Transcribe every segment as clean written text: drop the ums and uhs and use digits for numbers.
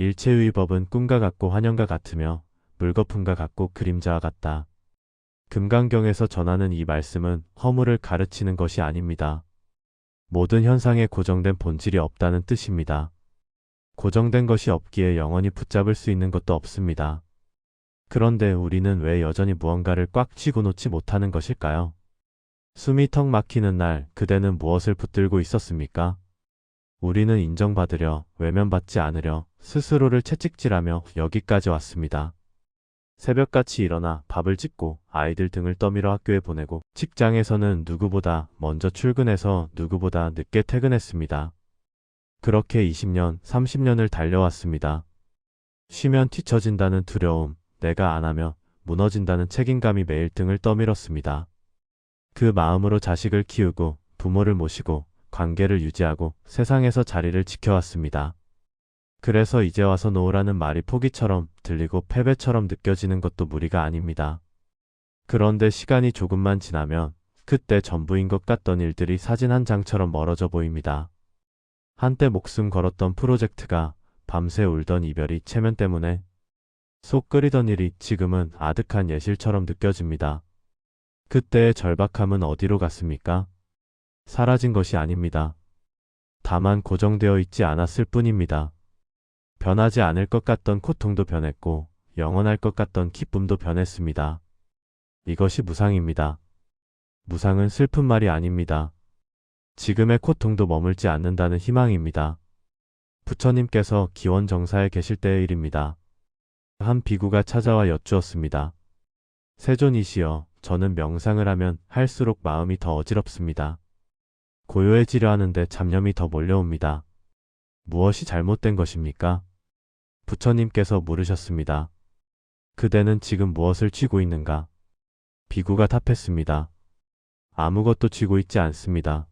일체의 법은 꿈과 같고 환영과 같으며 물거품과 같고 그림자와 같다. 금강경에서 전하는 이 말씀은 허물을 가르치는 것이 아닙니다. 모든 현상에 고정된 본질이 없다는 뜻입니다. 고정된 것이 없기에 영원히 붙잡을 수 있는 것도 없습니다. 그런데 우리는 왜 여전히 무언가를 꽉 쥐고 놓지 못하는 것일까요? 숨이 턱 막히는 날 그대는 무엇을 붙들고 있었습니까? 우리는 인정받으려, 외면받지 않으려 스스로를 채찍질하며 여기까지 왔습니다. 새벽같이 일어나 밥을 짓고 아이들 등을 떠밀어 학교에 보내고 직장에서는 누구보다 먼저 출근해서 누구보다 늦게 퇴근했습니다. 그렇게 20년, 30년을 달려왔습니다. 쉬면 뒤처진다는 두려움, 내가 안 하면 무너진다는 책임감이 매일 등을 떠밀었습니다. 그 마음으로 자식을 키우고 부모를 모시고 관계를 유지하고 세상에서 자리를 지켜왔습니다. 그래서 이제 와서 놓으라는 말이 포기처럼 들리고 패배처럼 느껴지는 것도 무리가 아닙니다. 그런데 시간이 조금만 지나면 그때 전부인 것 같던 일들이 사진 한 장처럼 멀어져 보입니다. 한때 목숨 걸었던 프로젝트가, 밤새 울던 이별이 체면 때문에 속 끓이던 일이 지금은 아득한 예실처럼 느껴집니다. 그때의 절박함은 어디로 갔습니까? 사라진 것이 아닙니다. 다만 고정되어 있지 않았을 뿐입니다. 변하지 않을 것 같던 고통도 변했고 영원할 것 같던 기쁨도 변했습니다. 이것이 무상입니다. 무상은 슬픈 말이 아닙니다. 지금의 고통도 머물지 않는다는 희망입니다. 부처님께서 기원정사에 계실 때의 일입니다. 한 비구가 찾아와 여쭈었습니다. 세존이시여, 저는 명상을 하면 할수록 마음이 더 어지럽습니다. 고요해지려 하는데 잡념이 더 몰려옵니다. 무엇이 잘못된 것입니까? 부처님께서 물으셨습니다. 그대는 지금 무엇을 쥐고 있는가? 비구가 답했습니다. 아무것도 쥐고 있지 않습니다.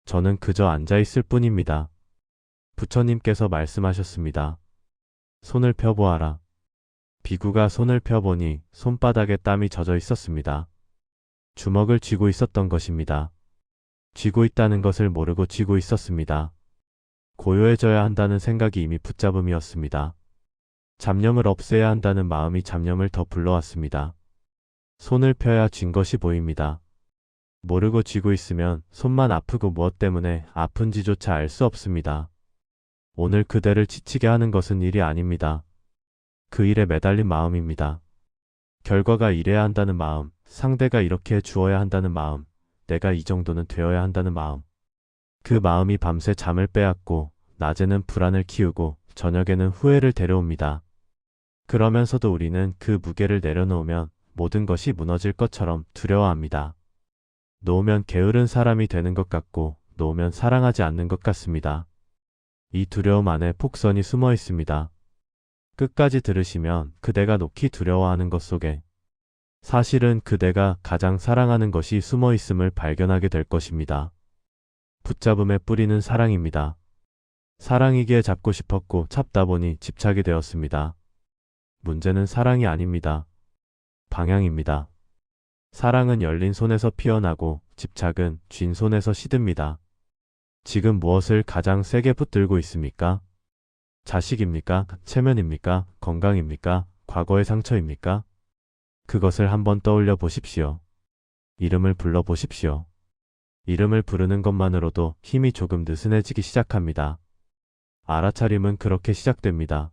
저는 그저 앉아있을 뿐입니다. 부처님께서 말씀하셨습니다. 손을 펴보아라. 비구가 손을 펴보니 손바닥에 땀이 젖어 있었습니다. 주먹을 쥐고 있었던 것입니다. 쥐고 있다는 것을 모르고 쥐고 있었습니다. 고요해져야 한다는 생각이 이미 붙잡음이었습니다. 잡념을 없애야 한다는 마음이 잡념을 더 불러왔습니다. 손을 펴야 쥔 것이 보입니다. 모르고 쥐고 있으면 손만 아프고 무엇 때문에 아픈지조차 알 수 없습니다. 오늘 그대를 지치게 하는 것은 일이 아닙니다. 그 일에 매달린 마음입니다. 결과가 이래야 한다는 마음, 상대가 이렇게 주어야 한다는 마음, 내가 이 정도는 되어야 한다는 마음. 그 마음이 밤새 잠을 빼앗고 낮에는 불안을 키우고 저녁에는 후회를 데려옵니다. 그러면서도 우리는 그 무게를 내려놓으면 모든 것이 무너질 것처럼 두려워합니다. 놓으면 게으른 사람이 되는 것 같고 놓으면 사랑하지 않는 것 같습니다. 이 두려움 안에 폭선이 숨어 있습니다. 끝까지 들으시면 그대가 놓기 두려워하는 것 속에 사실은 그대가 가장 사랑하는 것이 숨어 있음을 발견하게 될 것입니다. 붙잡음의 뿌리는 사랑입니다. 사랑이기에 잡고 싶었고 잡다 보니 집착이 되었습니다. 문제는 사랑이 아닙니다. 방향입니다. 사랑은 열린 손에서 피어나고 집착은 쥔 손에서 시듭니다. 지금 무엇을 가장 세게 붙들고 있습니까? 자식입니까? 체면입니까? 건강입니까? 과거의 상처입니까? 그것을 한번 떠올려 보십시오. 이름을 불러 보십시오. 이름을 부르는 것만으로도 힘이 조금 느슨해지기 시작합니다. 알아차림은 그렇게 시작됩니다.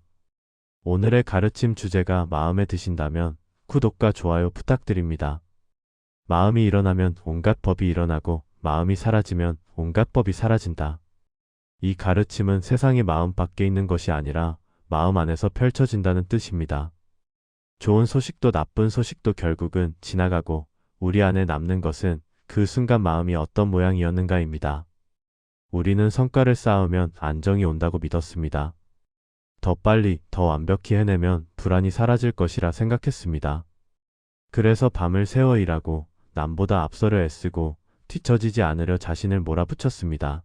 오늘의 가르침 주제가 마음에 드신다면 구독과 좋아요 부탁드립니다. 마음이 일어나면 온갖 법이 일어나고 마음이 사라지면 온갖 법이 사라진다. 이 가르침은 세상이 마음 밖에 있는 것이 아니라 마음 안에서 펼쳐진다는 뜻입니다. 좋은 소식도 나쁜 소식도 결국은 지나가고 우리 안에 남는 것은 그 순간 마음이 어떤 모양이었는가입니다. 우리는 성과를 쌓으면 안정이 온다고 믿었습니다. 더 빨리, 더 완벽히 해내면 불안이 사라질 것이라 생각했습니다. 그래서 밤을 새워 일하고 남보다 앞서려 애쓰고 뒤처지지 않으려 자신을 몰아붙였습니다.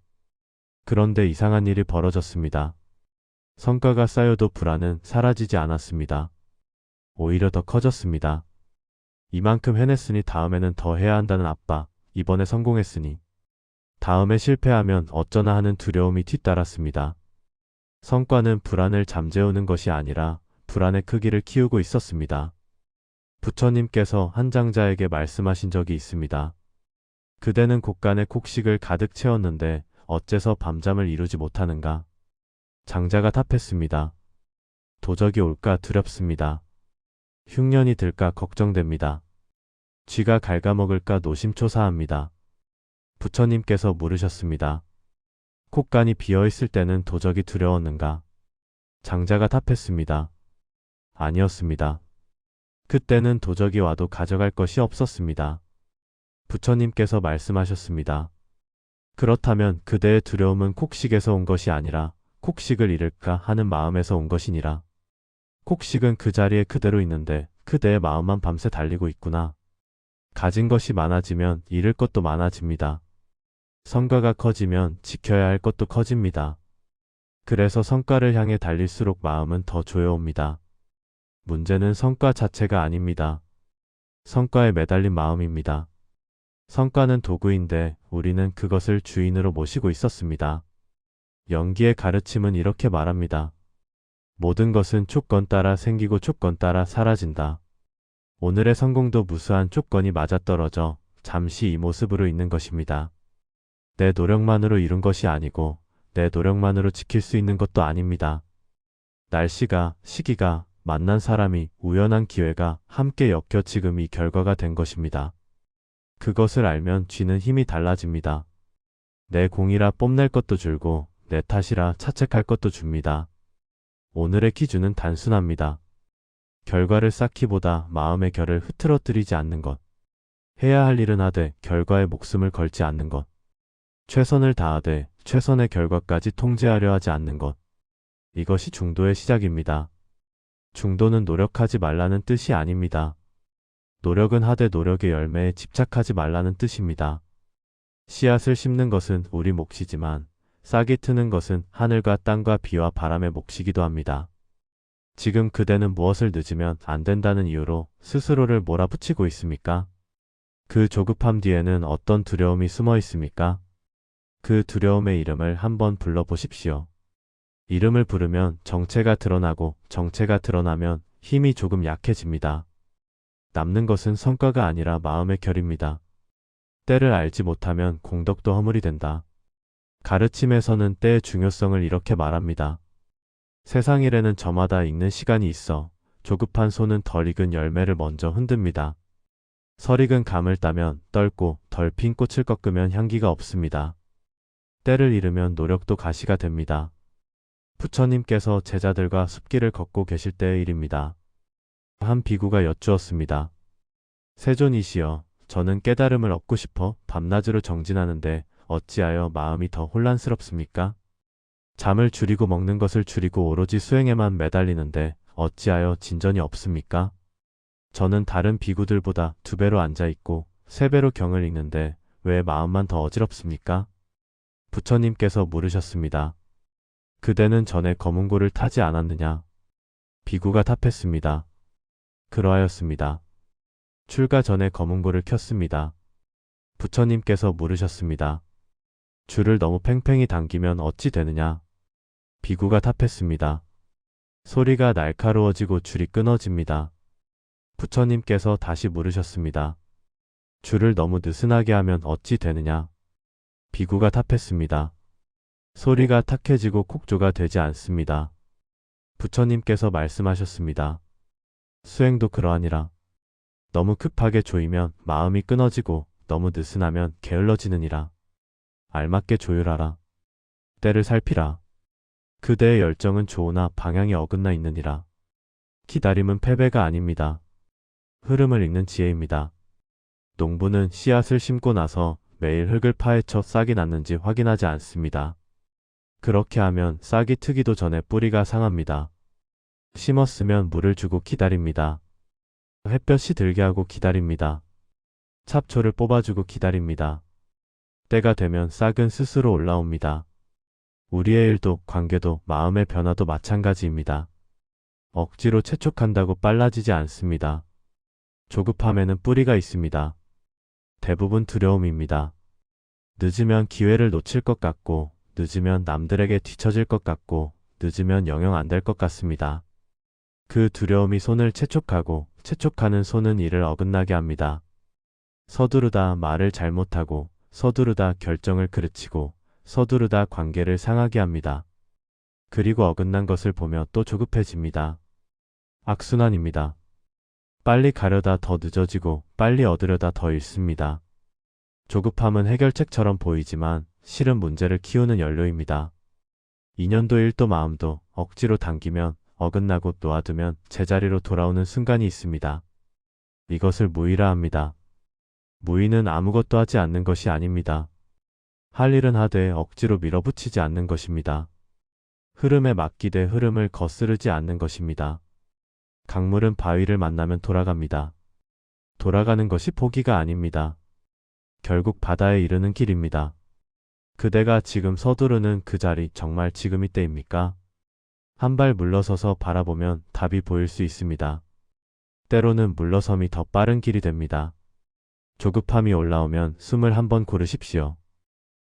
그런데 이상한 일이 벌어졌습니다. 성과가 쌓여도 불안은 사라지지 않았습니다. 오히려 더 커졌습니다. 이만큼 해냈으니 다음에는 더 해야 한다는 압박, 이번에 성공했으니 다음에 실패하면 어쩌나 하는 두려움이 뒤따랐습니다. 성과는 불안을 잠재우는 것이 아니라 불안의 크기를 키우고 있었습니다. 부처님께서 한 장자에게 말씀하신 적이 있습니다. 그대는 곳간에 곡식을 가득 채웠는데 어째서 밤잠을 이루지 못하는가? 장자가 답했습니다. 도적이 올까 두렵습니다. 흉년이 들까 걱정됩니다. 쥐가 갉아먹을까 노심초사합니다. 부처님께서 물으셨습니다. 콧간이 비어있을 때는 도적이 두려웠는가? 장자가 답했습니다. 아니었습니다. 그때는 도적이 와도 가져갈 것이 없었습니다. 부처님께서 말씀하셨습니다. 그렇다면 그대의 두려움은 곡식에서 온 것이 아니라 곡식을 잃을까 하는 마음에서 온 것이니라. 곡식은 그 자리에 그대로 있는데 그대의 마음만 밤새 달리고 있구나. 가진 것이 많아지면 잃을 것도 많아집니다. 성과가 커지면 지켜야 할 것도 커집니다. 그래서 성과를 향해 달릴수록 마음은 더 조여옵니다. 문제는 성과 자체가 아닙니다. 성과에 매달린 마음입니다. 성과는 도구인데 우리는 그것을 주인으로 모시고 있었습니다. 연기의 가르침은 이렇게 말합니다. 모든 것은 조건 따라 생기고 조건 따라 사라진다. 오늘의 성공도 무수한 조건이 맞아떨어져 잠시 이 모습으로 있는 것입니다. 내 노력만으로 이룬 것이 아니고 내 노력만으로 지킬 수 있는 것도 아닙니다. 날씨가, 시기가, 만난 사람이, 우연한 기회가 함께 엮여 지금 이 결과가 된 것입니다. 그것을 알면 쥐는 힘이 달라집니다. 내 공이라 뽐낼 것도 줄고 내 탓이라 차책할 것도 줍니다. 오늘의 기준은 단순합니다. 결과를 쌓기보다 마음의 결을 흐트러뜨리지 않는 것. 해야 할 일은 하되 결과에 목숨을 걸지 않는 것. 최선을 다하되 최선의 결과까지 통제하려 하지 않는 것. 이것이 중도의 시작입니다. 중도는 노력하지 말라는 뜻이 아닙니다. 노력은 하되 노력의 열매에 집착하지 말라는 뜻입니다. 씨앗을 심는 것은 우리 몫이지만 싹이 트는 것은 하늘과 땅과 비와 바람의 몫이기도 합니다. 지금 그대는 무엇을 늦으면 안 된다는 이유로 스스로를 몰아붙이고 있습니까? 그 조급함 뒤에는 어떤 두려움이 숨어 있습니까? 그 두려움의 이름을 한번 불러보십시오. 이름을 부르면 정체가 드러나고 정체가 드러나면 힘이 조금 약해집니다. 남는 것은 성과가 아니라 마음의 결입니다. 때를 알지 못하면 공덕도 허물이 된다. 가르침에서는 때의 중요성을 이렇게 말합니다. 세상 일에는 저마다 익는 시간이 있어 조급한 손은 덜 익은 열매를 먼저 흔듭니다. 설익은 감을 따면 떨고 덜 핀 꽃을 꺾으면 향기가 없습니다. 때를 잃으면 노력도 가시가 됩니다. 부처님께서 제자들과 숲길을 걷고 계실 때의 일입니다. 한 비구가 여쭈었습니다. 세존이시여, 저는 깨달음을 얻고 싶어 밤낮으로 정진하는데 어찌하여 마음이 더 혼란스럽습니까? 잠을 줄이고 먹는 것을 줄이고 오로지 수행에만 매달리는데 어찌하여 진전이 없습니까? 저는 다른 비구들보다 2배로 앉아있고 3배로 경을 읽는데 왜 마음만 더 어지럽습니까? 부처님께서 물으셨습니다. 그대는 전에 검은고를 타지 않았느냐? 비구가 답했습니다. 그러하였습니다. 출가 전에 검은고를 켰습니다. 부처님께서 물으셨습니다. 줄을 너무 팽팽히 당기면 어찌 되느냐? 비구가 답했습니다. 소리가 날카로워지고 줄이 끊어집니다. 부처님께서 다시 물으셨습니다. 줄을 너무 느슨하게 하면 어찌 되느냐? 비구가 답했습니다. 소리가 탁해지고 곡조가 되지 않습니다. 부처님께서 말씀하셨습니다. 수행도 그러하니라. 너무 급하게 조이면 마음이 끊어지고 너무 느슨하면 게을러지느니라. 알맞게 조율하라. 때를 살피라. 그대의 열정은 좋으나 방향이 어긋나 있느니라. 기다림은 패배가 아닙니다. 흐름을 읽는 지혜입니다. 농부는 씨앗을 심고 나서 매일 흙을 파헤쳐 싹이 났는지 확인하지 않습니다. 그렇게 하면 싹이 트기도 전에 뿌리가 상합니다. 심었으면 물을 주고 기다립니다. 햇볕이 들게 하고 기다립니다. 잡초를 뽑아주고 기다립니다. 때가 되면 싹은 스스로 올라옵니다. 우리의 일도 관계도 마음의 변화도 마찬가지입니다. 억지로 채촉한다고 빨라지지 않습니다. 조급함에는 뿌리가 있습니다. 대부분 두려움입니다. 늦으면 기회를 놓칠 것 같고 늦으면 남들에게 뒤처질 것 같고 늦으면 영영 안 될 것 같습니다. 그 두려움이 손을 채촉하고 채촉하는 손은 이를 어긋나게 합니다. 서두르다 말을 잘못하고 서두르다 결정을 그르치고 서두르다 관계를 상하게 합니다. 그리고 어긋난 것을 보며 또 조급해집니다. 악순환입니다. 빨리 가려다 더 늦어지고 빨리 얻으려다 더 잃습니다. 조급함은 해결책처럼 보이지만 실은 문제를 키우는 연료입니다. 인연도 일도 마음도 억지로 당기면 어긋나고 놓아두면 제자리로 돌아오는 순간이 있습니다. 이것을 무의라 합니다. 무의는 아무것도 하지 않는 것이 아닙니다. 할 일은 하되 억지로 밀어붙이지 않는 것입니다. 흐름에 맡기되 흐름을 거스르지 않는 것입니다. 강물은 바위를 만나면 돌아갑니다. 돌아가는 것이 포기가 아닙니다. 결국 바다에 이르는 길입니다. 그대가 지금 서두르는 그 자리 정말 지금 이때입니까? 한 발 물러서서 바라보면 답이 보일 수 있습니다. 때로는 물러섬이 더 빠른 길이 됩니다. 조급함이 올라오면 숨을 한번 고르십시오.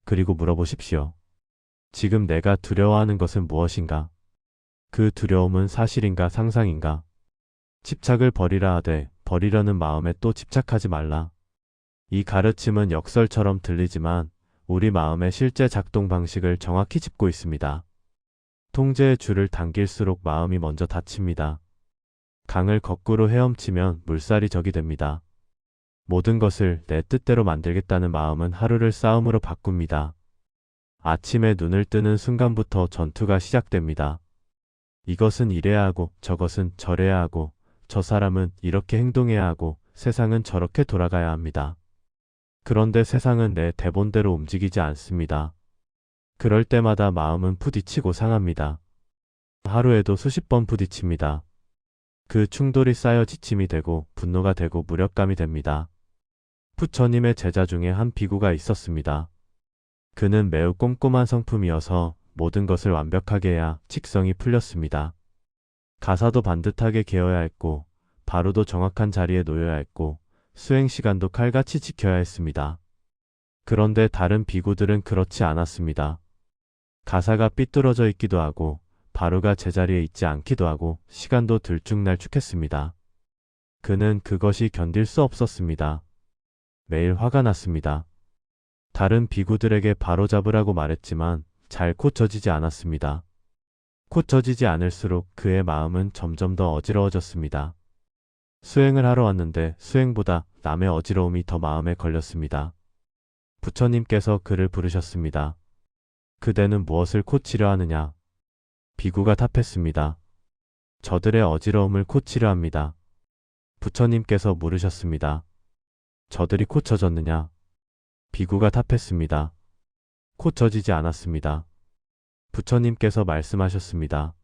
그리고 물어보십시오. 지금 내가 두려워하는 것은 무엇인가? 그 두려움은 사실인가 상상인가? 집착을 버리라 하되 버리려는 마음에 또 집착하지 말라. 이 가르침은 역설처럼 들리지만 우리 마음의 실제 작동 방식을 정확히 짚고 있습니다. 통제의 줄을 당길수록 마음이 먼저 다칩니다. 강을 거꾸로 헤엄치면 물살이 적이 됩니다. 모든 것을 내 뜻대로 만들겠다는 마음은 하루를 싸움으로 바꿉니다. 아침에 눈을 뜨는 순간부터 전투가 시작됩니다. 이것은 이래야 하고 저것은 저래야 하고 저 사람은 이렇게 행동해야 하고 세상은 저렇게 돌아가야 합니다. 그런데 세상은 내 대본대로 움직이지 않습니다. 그럴 때마다 마음은 부딪히고 상합니다. 하루에도 수십 번 부딪힙니다. 그 충돌이 쌓여 지침이 되고 분노가 되고 무력감이 됩니다. 부처님의 제자 중에 한 비구가 있었습니다. 그는 매우 꼼꼼한 성품이어서 모든 것을 완벽하게 해야 직성이 풀렸습니다. 가사도 반듯하게 개어야 했고 바로도 정확한 자리에 놓여야 했고 수행 시간도 칼같이 지켜야 했습니다. 그런데 다른 비구들은 그렇지 않았습니다. 가사가 삐뚤어져 있기도 하고 바로가 제자리에 있지 않기도 하고 시간도 들쭉날쭉했습니다. 그는 그것이 견딜 수 없었습니다. 매일 화가 났습니다. 다른 비구들에게 바로잡으라고 말했지만 잘 고쳐지지 않았습니다. 고쳐지지 않을수록 그의 마음은 점점 더 어지러워졌습니다. 수행을 하러 왔는데 수행보다 남의 어지러움이 더 마음에 걸렸습니다. 부처님께서 그를 부르셨습니다. 그대는 무엇을 고치려 하느냐? 비구가 답했습니다. 저들의 어지러움을 고치려 합니다. 부처님께서 물으셨습니다. 저들이 고쳐졌느냐? 비구가 답했습니다. 고쳐지지 않았습니다. 부처님께서 말씀하셨습니다.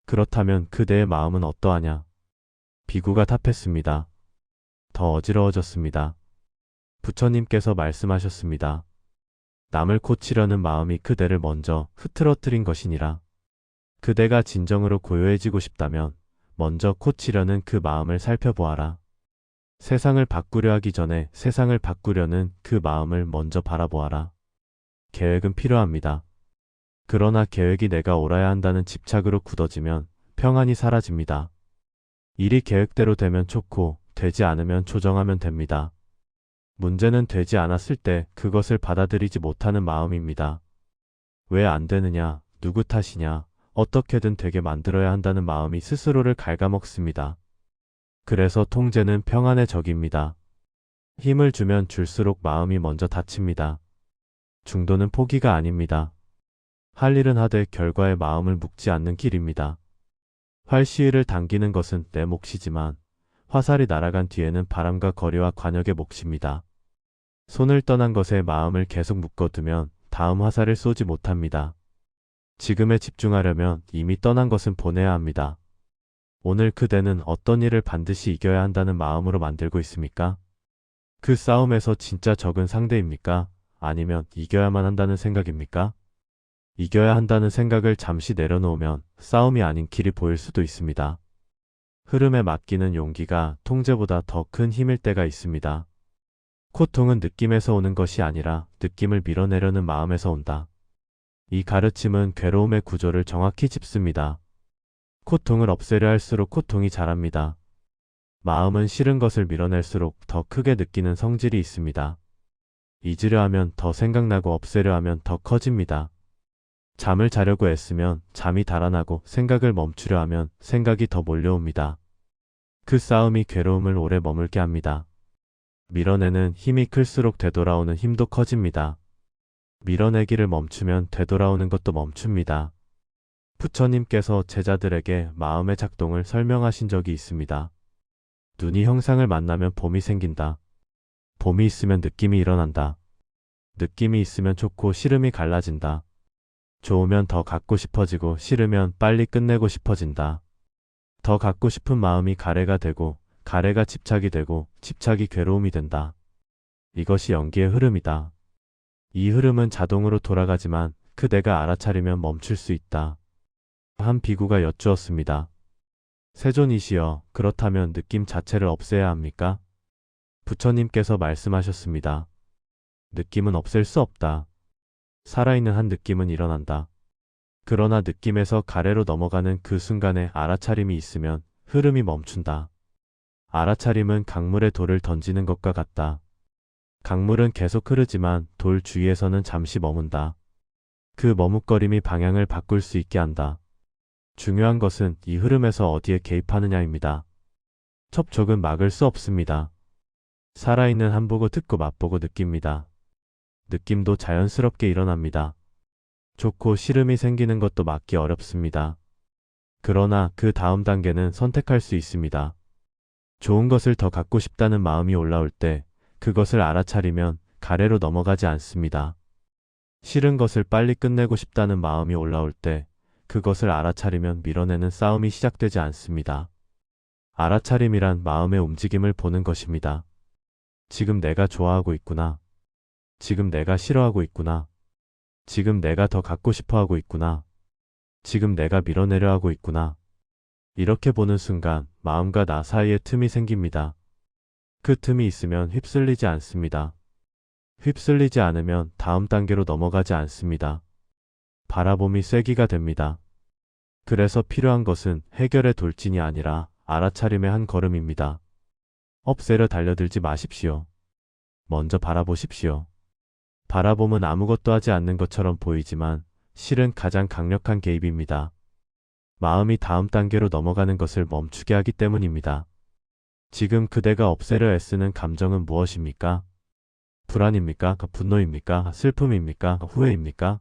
그렇다면 그대의 마음은 어떠하냐? 비구가 답했습니다. 더 어지러워졌습니다. 부처님께서 말씀하셨습니다. 남을 고치려는 마음이 그대를 먼저 흐트러뜨린 것이니라. 그대가 진정으로 고요해지고 싶다면 먼저 고치려는 그 마음을 살펴보아라. 세상을 바꾸려 하기 전에 세상을 바꾸려는 그 마음을 먼저 바라보아라. 계획은 필요합니다. 그러나 계획이 내가 옳아야 한다는 집착으로 굳어지면 평안이 사라집니다. 일이 계획대로 되면 좋고 되지 않으면 조정하면 됩니다. 문제는 되지 않았을 때 그것을 받아들이지 못하는 마음입니다. 왜 안 되느냐, 누구 탓이냐, 어떻게든 되게 만들어야 한다는 마음이 스스로를 갉아먹습니다. 그래서 통제는 평안의 적입니다. 힘을 주면 줄수록 마음이 먼저 다칩니다. 중도는 포기가 아닙니다. 할 일은 하되 결과에 마음을 묶지 않는 길입니다. 활시위를 당기는 것은 내 몫이지만 화살이 날아간 뒤에는 바람과 거리와 관역의 몫입니다. 손을 떠난 것에 마음을 계속 묶어두면 다음 화살을 쏘지 못합니다. 지금에 집중하려면 이미 떠난 것은 보내야 합니다. 오늘 그대는 어떤 일을 반드시 이겨야 한다는 마음으로 만들고 있습니까? 그 싸움에서 진짜 적은 상대입니까? 아니면 이겨야만 한다는 생각입니까? 이겨야 한다는 생각을 잠시 내려놓으면 싸움이 아닌 길이 보일 수도 있습니다. 흐름에 맡기는 용기가 통제보다 더 큰 힘일 때가 있습니다. 고통은 느낌에서 오는 것이 아니라 느낌을 밀어내려는 마음에서 온다. 이 가르침은 괴로움의 구조를 정확히 짚습니다. 고통을 없애려 할수록 고통이 자랍니다. 마음은 싫은 것을 밀어낼수록 더 크게 느끼는 성질이 있습니다. 잊으려 하면 더 생각나고 없애려 하면 더 커집니다. 잠을 자려고 애쓰면 잠이 달아나고 생각을 멈추려 하면 생각이 더 몰려옵니다. 그 싸움이 괴로움을 오래 머물게 합니다. 밀어내는 힘이 클수록 되돌아오는 힘도 커집니다. 밀어내기를 멈추면 되돌아오는 것도 멈춥니다. 부처님께서 제자들에게 마음의 작동을 설명하신 적이 있습니다. 눈이 형상을 만나면 봄이 생긴다. 봄이 있으면 느낌이 일어난다. 느낌이 있으면 좋고 싫음이 갈라진다. 좋으면 더 갖고 싶어지고 싫으면 빨리 끝내고 싶어진다. 더 갖고 싶은 마음이 가래가 되고 가래가 집착이 되고 집착이 괴로움이 된다. 이것이 연기의 흐름이다. 이 흐름은 자동으로 돌아가지만 그대가 알아차리면 멈출 수 있다. 한 비구가 여쭈었습니다. 세존이시여, 그렇다면 느낌 자체를 없애야 합니까? 부처님께서 말씀하셨습니다. 느낌은 없앨 수 없다. 살아있는 한 느낌은 일어난다. 그러나 느낌에서 가래로 넘어가는 그 순간에 알아차림이 있으면 흐름이 멈춘다. 알아차림은 강물에 돌을 던지는 것과 같다. 강물은 계속 흐르지만 돌 주위에서는 잠시 머문다. 그 머뭇거림이 방향을 바꿀 수 있게 한다. 중요한 것은 이 흐름에서 어디에 개입하느냐입니다. 접촉은 막을 수 없습니다. 살아있는 한 보고 듣고 맛보고 느낍니다. 느낌도 자연스럽게 일어납니다. 좋고 싫음이 생기는 것도 막기 어렵습니다. 그러나 그 다음 단계는 선택할 수 있습니다. 좋은 것을 더 갖고 싶다는 마음이 올라올 때 그것을 알아차리면 가래로 넘어가지 않습니다. 싫은 것을 빨리 끝내고 싶다는 마음이 올라올 때 그것을 알아차리면 밀어내는 싸움이 시작되지 않습니다. 알아차림이란 마음의 움직임을 보는 것입니다. 지금 내가 좋아하고 있구나. 지금 내가 싫어하고 있구나. 지금 내가 더 갖고 싶어 하고 있구나. 지금 내가 밀어내려 하고 있구나. 이렇게 보는 순간 마음과 나 사이에 틈이 생깁니다. 그 틈이 있으면 휩쓸리지 않습니다. 휩쓸리지 않으면 다음 단계로 넘어가지 않습니다. 바라봄이 쐐기가 됩니다. 그래서 필요한 것은 해결의 돌진이 아니라 알아차림의 한 걸음입니다. 없애려 달려들지 마십시오. 먼저 바라보십시오. 바라봄은 아무것도 하지 않는 것처럼 보이지만 실은 가장 강력한 개입입니다. 마음이 다음 단계로 넘어가는 것을 멈추게 하기 때문입니다. 지금 그대가 없애려 애쓰는 감정은 무엇입니까? 불안입니까? 분노입니까? 슬픔입니까? 후회입니까?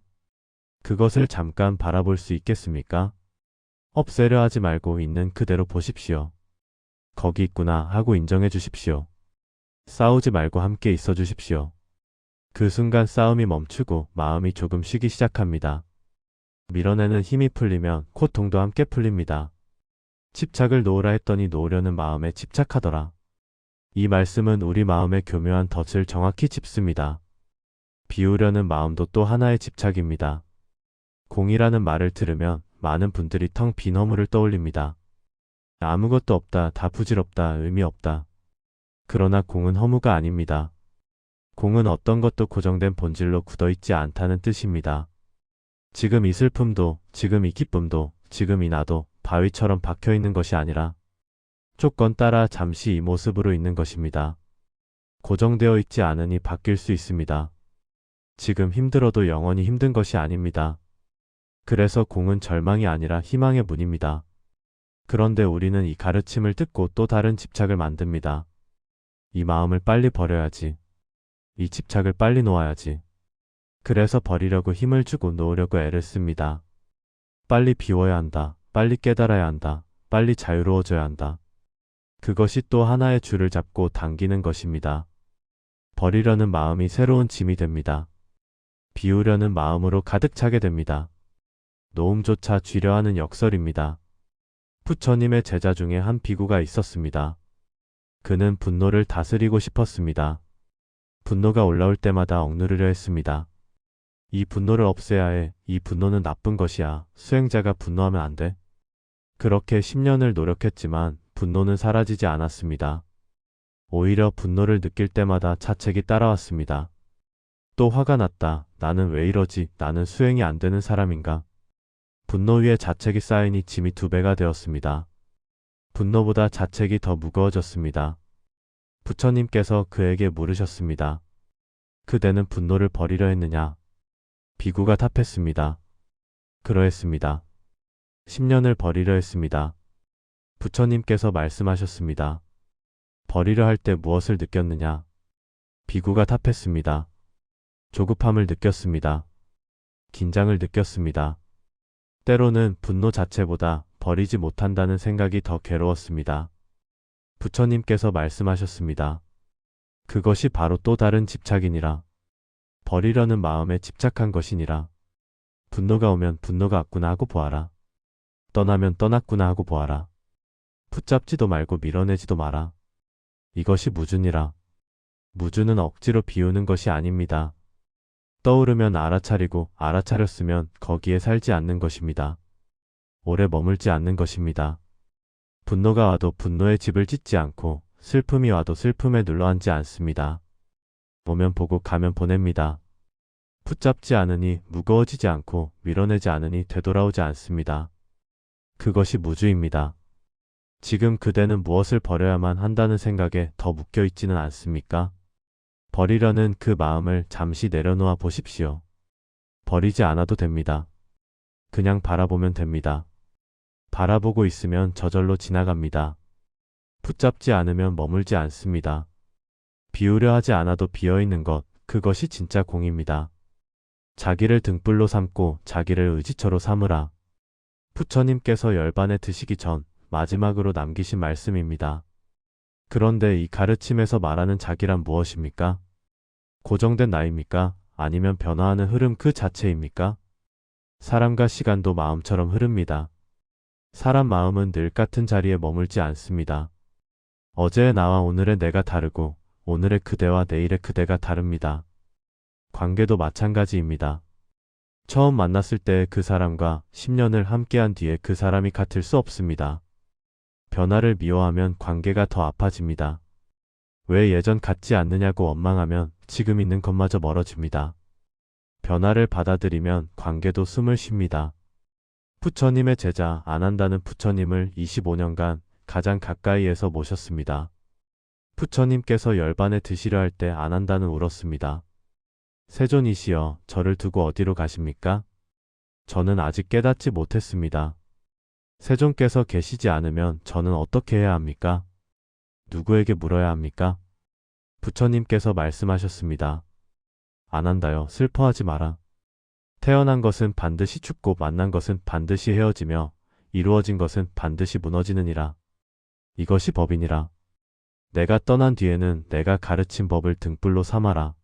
그것을 잠깐 바라볼 수 있겠습니까? 없애려 하지 말고 있는 그대로 보십시오. 거기 있구나 하고 인정해 주십시오. 싸우지 말고 함께 있어 주십시오. 그 순간 싸움이 멈추고 마음이 조금 쉬기 시작합니다. 밀어내는 힘이 풀리면 고통도 함께 풀립니다. 집착을 놓으라 했더니 놓으려는 마음에 집착하더라. 이 말씀은 우리 마음의 교묘한 덫을 정확히 짚습니다. 비우려는 마음도 또 하나의 집착입니다. 공이라는 말을 들으면 많은 분들이 텅 빈 허물을 떠올립니다. 아무것도 없다, 다 부질없다, 의미 없다. 그러나 공은 허무가 아닙니다. 공은 어떤 것도 고정된 본질로 굳어있지 않다는 뜻입니다. 지금 이 슬픔도, 지금 이 기쁨도, 지금 이 나도 바위처럼 박혀있는 것이 아니라 조건 따라 잠시 이 모습으로 있는 것입니다. 고정되어 있지 않으니 바뀔 수 있습니다. 지금 힘들어도 영원히 힘든 것이 아닙니다. 그래서 공은 절망이 아니라 희망의 문입니다. 그런데 우리는 이 가르침을 듣고 또 다른 집착을 만듭니다. 이 마음을 빨리 버려야지. 이 집착을 빨리 놓아야지. 그래서 버리려고 힘을 주고 놓으려고 애를 씁니다. 빨리 비워야 한다. 빨리 깨달아야 한다. 빨리 자유로워져야 한다. 그것이 또 하나의 줄을 잡고 당기는 것입니다. 버리려는 마음이 새로운 짐이 됩니다. 비우려는 마음으로 가득 차게 됩니다. 놓음조차 쥐려하는 역설입니다. 부처님의 제자 중에 한 비구가 있었습니다. 그는 분노를 다스리고 싶었습니다. 분노가 올라올 때마다 억누르려 했습니다. 이 분노를 없애야 해. 이 분노는 나쁜 것이야. 수행자가 분노하면 안 돼. 그렇게 10년을 노력했지만 분노는 사라지지 않았습니다. 오히려 분노를 느낄 때마다 자책이 따라왔습니다. 또 화가 났다. 나는 왜 이러지? 나는 수행이 안 되는 사람인가? 분노 위에 자책이 쌓이니 짐이 2배가 되었습니다. 분노보다 자책이 더 무거워졌습니다. 부처님께서 그에게 물으셨습니다. 그대는 분노를 버리려 했느냐? 비구가 답했습니다. 그러했습니다. 10년을 버리려 했습니다. 부처님께서 말씀하셨습니다. 버리려 할 때 무엇을 느꼈느냐? 비구가 답했습니다. 조급함을 느꼈습니다. 긴장을 느꼈습니다. 때로는 분노 자체보다 버리지 못한다는 생각이 더 괴로웠습니다. 부처님께서 말씀하셨습니다. 그것이 바로 또 다른 집착이니라. 버리려는 마음에 집착한 것이니라. 분노가 오면 분노가 왔구나 하고 보아라. 떠나면 떠났구나 하고 보아라. 붙잡지도 말고 밀어내지도 마라. 이것이 무주니라. 무주는 억지로 비우는 것이 아닙니다. 떠오르면 알아차리고 알아차렸으면 거기에 살지 않는 것입니다. 오래 머물지 않는 것입니다. 분노가 와도 분노의 집을 짓지 않고 슬픔이 와도 슬픔에 눌러앉지 않습니다. 오면 보고 가면 보냅니다. 붙잡지 않으니 무거워지지 않고 밀어내지 않으니 되돌아오지 않습니다. 그것이 무주입니다. 지금 그대는 무엇을 버려야만 한다는 생각에 더 묶여있지는 않습니까? 버리려는 그 마음을 잠시 내려놓아 보십시오. 버리지 않아도 됩니다. 그냥 바라보면 됩니다. 바라보고 있으면 저절로 지나갑니다. 붙잡지 않으면 머물지 않습니다. 비우려 하지 않아도 비어있는 것, 그것이 진짜 공입니다. 자기를 등불로 삼고 자기를 의지처로 삼으라. 부처님께서 열반에 드시기 전 마지막으로 남기신 말씀입니다. 그런데 이 가르침에서 말하는 자기란 무엇입니까? 고정된 나입니까? 아니면 변화하는 흐름 그 자체입니까? 사람과 시간도 마음처럼 흐릅니다. 사람 마음은 늘 같은 자리에 머물지 않습니다. 어제의 나와 오늘의 내가 다르고 오늘의 그대와 내일의 그대가 다릅니다. 관계도 마찬가지입니다. 처음 만났을 때 그 사람과 10년을 함께한 뒤에 그 사람이 같을 수 없습니다. 변화를 미워하면 관계가 더 아파집니다. 왜 예전 같지 않느냐고 원망하면 지금 있는 것마저 멀어집니다. 변화를 받아들이면 관계도 숨을 쉽니다. 부처님의 제자 안한다는 부처님을 25년간 가장 가까이에서 모셨습니다. 부처님께서 열반에 드시려 할 때 안한다는 울었습니다. 세존이시여, 저를 두고 어디로 가십니까? 저는 아직 깨닫지 못했습니다. 세존께서 계시지 않으면 저는 어떻게 해야 합니까? 누구에게 물어야 합니까? 부처님께서 말씀하셨습니다. 안한다여, 슬퍼하지 마라. 태어난 것은 반드시 죽고 만난 것은 반드시 헤어지며 이루어진 것은 반드시 무너지느니라. 이것이 법이니라. 내가 떠난 뒤에는 내가 가르친 법을 등불로 삼아라.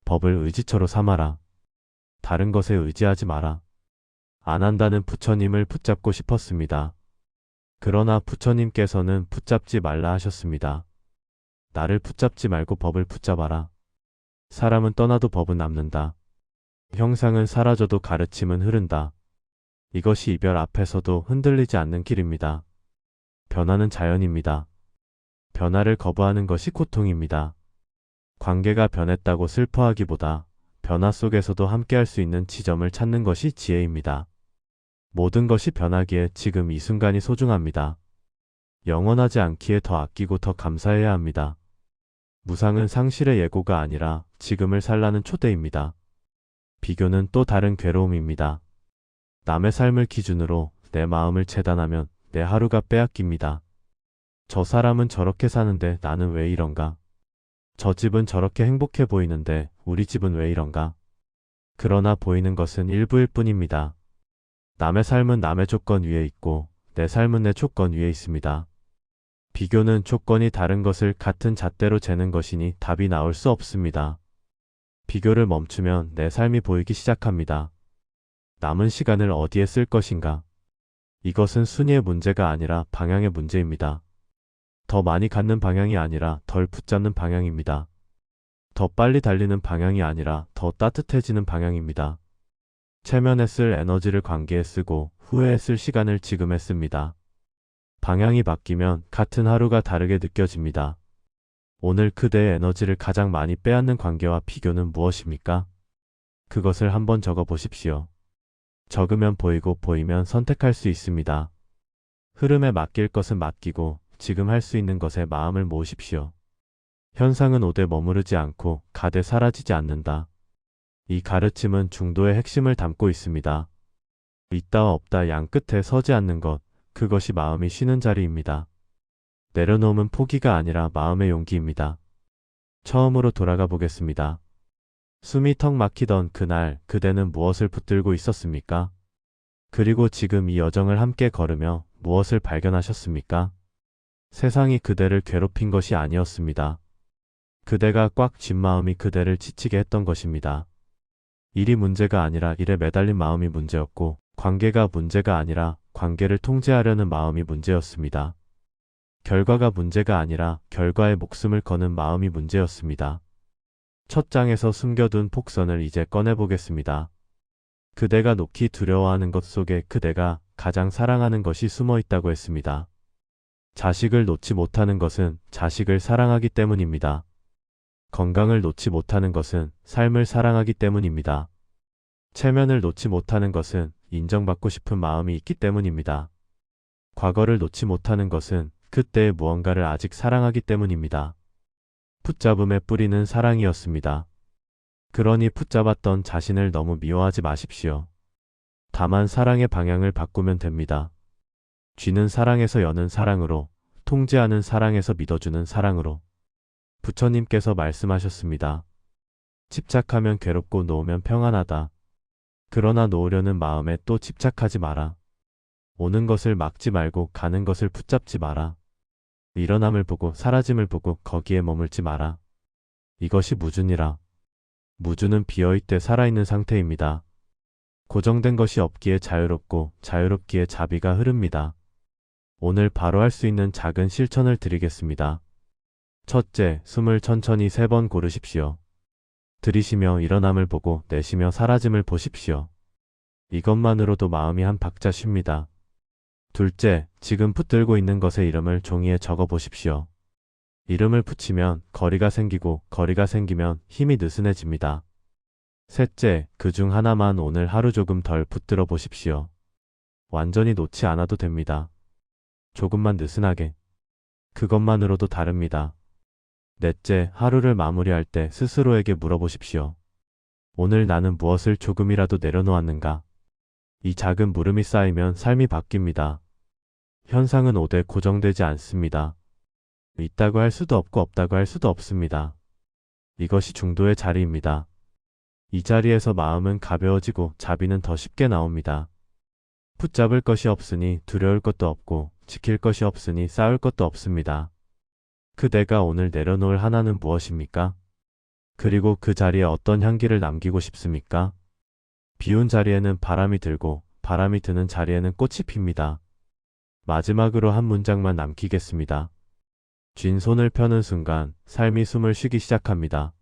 법을 의지처로 삼아라. 다른 것에 의지하지 마라. 안한다는 부처님을 붙잡고 싶었습니다. 그러나 부처님께서는 붙잡지 말라 하셨습니다. 나를 붙잡지 말고 법을 붙잡아라. 사람은 떠나도 법은 남는다. 형상은 사라져도 가르침은 흐른다. 이것이 이별 앞에서도 흔들리지 않는 길입니다. 변화는 자연입니다. 변화를 거부하는 것이 고통입니다. 관계가 변했다고 슬퍼하기보다 변화 속에서도 함께할 수 있는 지점을 찾는 것이 지혜입니다. 모든 것이 변하기에 지금 이 순간이 소중합니다. 영원하지 않기에 더 아끼고 더 감사해야 합니다. 무상은 상실의 예고가 아니라 지금을 살라는 초대입니다. 비교는 또 다른 괴로움입니다. 남의 삶을 기준으로 내 마음을 재단하면 내 하루가 빼앗깁니다. 저 사람은 저렇게 사는데 나는 왜 이런가? 저 집은 저렇게 행복해 보이는데 우리 집은 왜 이런가? 그러나 보이는 것은 일부일 뿐입니다. 남의 삶은 남의 조건 위에 있고 내 삶은 내 조건 위에 있습니다. 비교는 조건이 다른 것을 같은 잣대로 재는 것이니 답이 나올 수 없습니다. 비교를 멈추면 내 삶이 보이기 시작합니다. 남은 시간을 어디에 쓸 것인가? 이것은 순위의 문제가 아니라 방향의 문제입니다. 더 많이 갖는 방향이 아니라 덜 붙잡는 방향입니다. 더 빨리 달리는 방향이 아니라 더 따뜻해지는 방향입니다. 체면에 쓸 에너지를 관계에 쓰고 후회에 쓸 시간을 지금에 씁니다. 방향이 바뀌면 같은 하루가 다르게 느껴집니다. 오늘 그대의 에너지를 가장 많이 빼앗는 관계와 비교는 무엇입니까? 그것을 한번 적어 보십시오. 적으면 보이고 보이면 선택할 수 있습니다. 흐름에 맡길 것은 맡기고 지금 할 수 있는 것에 마음을 모으십시오. 현상은 오되 머무르지 않고 가되 사라지지 않는다. 이 가르침은 중도의 핵심을 담고 있습니다. 있다와 없다 양 끝에 서지 않는 것, 그것이 마음이 쉬는 자리입니다. 내려놓음은 포기가 아니라 마음의 용기입니다. 처음으로 돌아가 보겠습니다. 숨이 턱 막히던 그날 그대는 무엇을 붙들고 있었습니까? 그리고 지금 이 여정을 함께 걸으며 무엇을 발견하셨습니까? 세상이 그대를 괴롭힌 것이 아니었습니다. 그대가 꽉 쥔 마음이 그대를 지치게 했던 것입니다. 일이 문제가 아니라 일에 매달린 마음이 문제였고, 관계가 문제가 아니라 관계를 통제하려는 마음이 문제였습니다. 결과가 문제가 아니라 결과에 목숨을 거는 마음이 문제였습니다. 첫 장에서 숨겨둔 폭선을 이제 꺼내보겠습니다. 그대가 놓기 두려워하는 것 속에 그대가 가장 사랑하는 것이 숨어 있다고 했습니다. 자식을 놓지 못하는 것은 자식을 사랑하기 때문입니다. 건강을 놓지 못하는 것은 삶을 사랑하기 때문입니다. 체면을 놓지 못하는 것은 인정받고 싶은 마음이 있기 때문입니다. 과거를 놓지 못하는 것은 그때의 무언가를 아직 사랑하기 때문입니다. 붙잡음의 뿌리는 사랑이었습니다. 그러니 붙잡았던 자신을 너무 미워하지 마십시오. 다만 사랑의 방향을 바꾸면 됩니다. 쥐는 사랑에서 여는 사랑으로, 통제하는 사랑에서 믿어주는 사랑으로. 부처님께서 말씀하셨습니다. 집착하면 괴롭고 놓으면 평안하다. 그러나 놓으려는 마음에 또 집착하지 마라. 오는 것을 막지 말고 가는 것을 붙잡지 마라. 일어남을 보고 사라짐을 보고 거기에 머물지 마라. 이것이 무준이라. 무준은 비어있되 살아있는 상태입니다. 고정된 것이 없기에 자유롭고 자유롭기에 자비가 흐릅니다. 오늘 바로 할 수 있는 작은 실천을 드리겠습니다. 첫째, 숨을 천천히 3번 고르십시오. 들이쉬며 일어남을 보고 내쉬며 사라짐을 보십시오. 이것만으로도 마음이 한 박자 쉽니다. 둘째, 지금 붙들고 있는 것의 이름을 종이에 적어 보십시오. 이름을 붙이면 거리가 생기고 거리가 생기면 힘이 느슨해집니다. 셋째, 그중 하나만 오늘 하루 조금 덜 붙들어 보십시오. 완전히 놓지 않아도 됩니다. 조금만 느슨하게. 그것만으로도 다릅니다. 넷째, 하루를 마무리할 때 스스로에게 물어보십시오. 오늘 나는 무엇을 조금이라도 내려놓았는가? 이 작은 물음이 쌓이면 삶이 바뀝니다. 현상은 오대 고정되지 않습니다. 있다고 할 수도 없고 없다고 할 수도 없습니다. 이것이 중도의 자리입니다. 이 자리에서 마음은 가벼워지고 자비는 더 쉽게 나옵니다. 붙잡을 것이 없으니 두려울 것도 없고 지킬 것이 없으니 싸울 것도 없습니다. 그대가 오늘 내려놓을 하나는 무엇입니까? 그리고 그 자리에 어떤 향기를 남기고 싶습니까? 비운 자리에는 바람이 들고 바람이 드는 자리에는 꽃이 핍니다. 마지막으로 한 문장만 남기겠습니다. 쥔 손을 펴는 순간 삶이 숨을 쉬기 시작합니다.